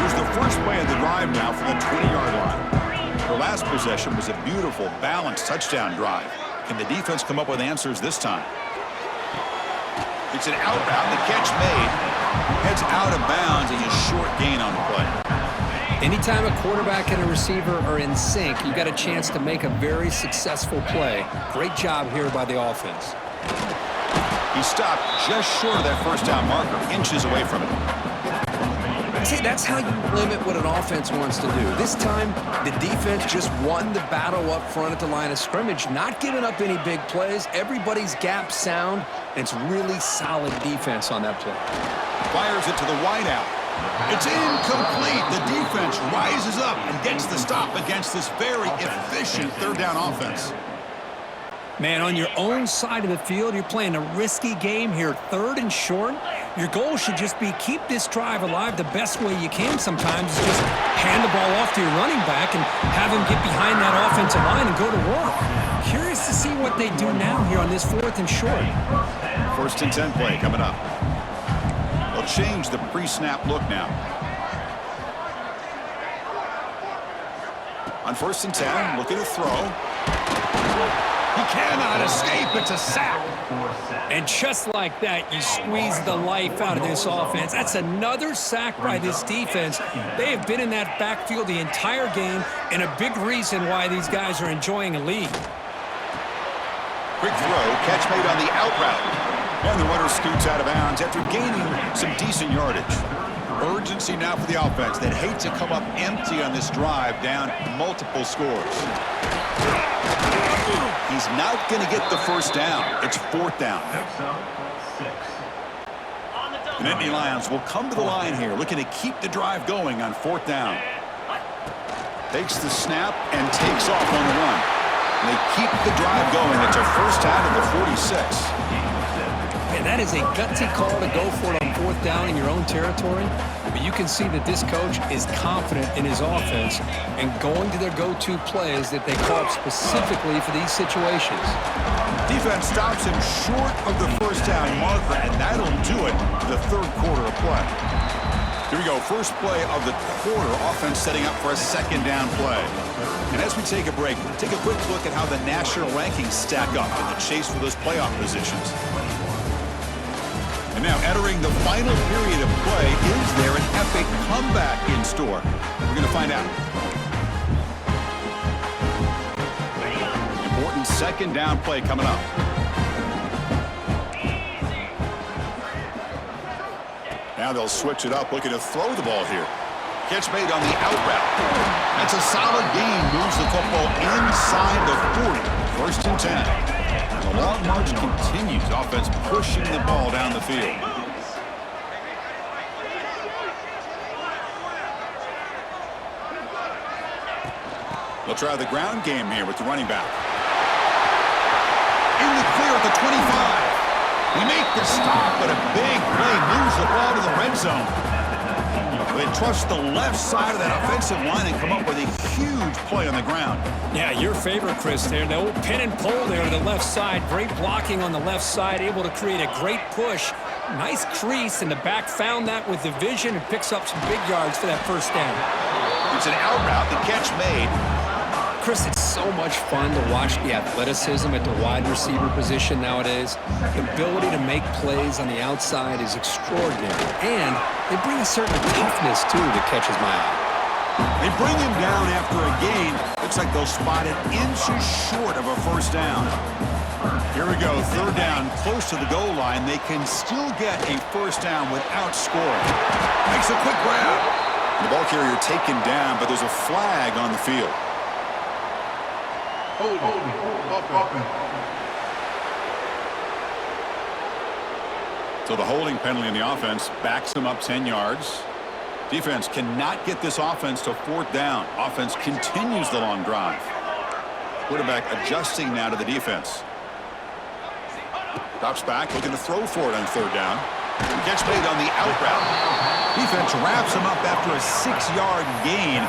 Here's the first play of the drive now from the 20-yard line. Their last possession was a beautiful, balanced touchdown drive. Can the defense come up with answers this time? It's an out route. The catch made. Heads out of bounds and a short gain on the play. Anytime a quarterback and a receiver are in sync, you got a chance to make a very successful play. Great job here by the offense. He stopped just short of that first down marker, inches away from it. See, that's how you limit what an offense wants to do. This time, the defense just won the battle up front at the line of scrimmage, not giving up any big plays. Everybody's gap sound, and it's really solid defense on that play. Fires it to the wideout. It's incomplete. The defense rises up and gets the stop against this very efficient third down offense. Man, on your own side of the field, you're playing a risky game here, third and short. Your goal should just be keep this drive alive the best way you can sometimes. Is just hand the ball off to your running back and have him get behind that offensive line and go to work. Curious to see what they do now here on this fourth and short. First and 10 play coming up. They'll change the pre-snap look now. On first and 10, looking to throw. He cannot escape. It's a sack. And just like that, you squeeze the life out of this offense. That's another sack by this defense. They have been in that backfield the entire game, and a big reason why these guys are enjoying a lead. Quick throw, catch made on the out route. And the runner scoots out of bounds after gaining some decent yardage. Urgency now for the offense that hate to come up empty on this drive, down multiple scores. He's not going to get the first down. It's fourth down. The Nittany Lions will come to the line here, looking to keep the drive going on fourth down. Takes the snap and takes off on the run. And they keep the drive going. It's a first down at the 46. And that is a gutsy call to go for it on fourth down in your own territory. But you can see that this coach is confident in his offense and going to their go-to plays that they call up specifically for these situations. Defense stops him short of the first down marker, and that'll do it for the third quarter of play. Here we go, first play of the quarter. Offense setting up for a second down play. And as we take a break, take a quick look at how the national rankings stack up in the chase for those playoff positions. And now entering the final period of play, is there an epic comeback in store? We're going to find out. Important second down play coming up. Now they'll switch it up, looking to throw the ball here. Catch made on the out route. That's a solid gain, moves the football inside the 40. First and 10. The long march continues. Offense pushing the ball down the field. They'll try the ground game here with the running back. In the clear at the 25. We make the stop, but a big play moves the ball to the red zone. They trust the left side of that offensive line and come up with a huge play on the ground. Yeah, your favorite, Chris, there. The old pin and pull there to the left side. Great blocking on the left side, able to create a great push. Nice crease, and the back found that with the vision and picks up some big yards for that first down. It's an out route. The catch made. Chris, it's so much fun to watch the athleticism at the wide receiver position nowadays. The ability to make plays on the outside is extraordinary. And they bring a certain toughness, too, that catches my eye. They bring him down after a gain. Looks like they'll spot it inches short of a first down. Here we go, third down, close to the goal line. They can still get a first down without scoring. Makes a quick grab. The ball carrier taken down, but there's a flag on the field. So the holding penalty in the offense backs them up 10 yards. Defense cannot get this offense to fourth down. Offense continues the long drive. Quarterback adjusting now to the defense. Drops back, looking to throw for it on third down. Gets made on the out route. Defense wraps him up after a 6-yard gain.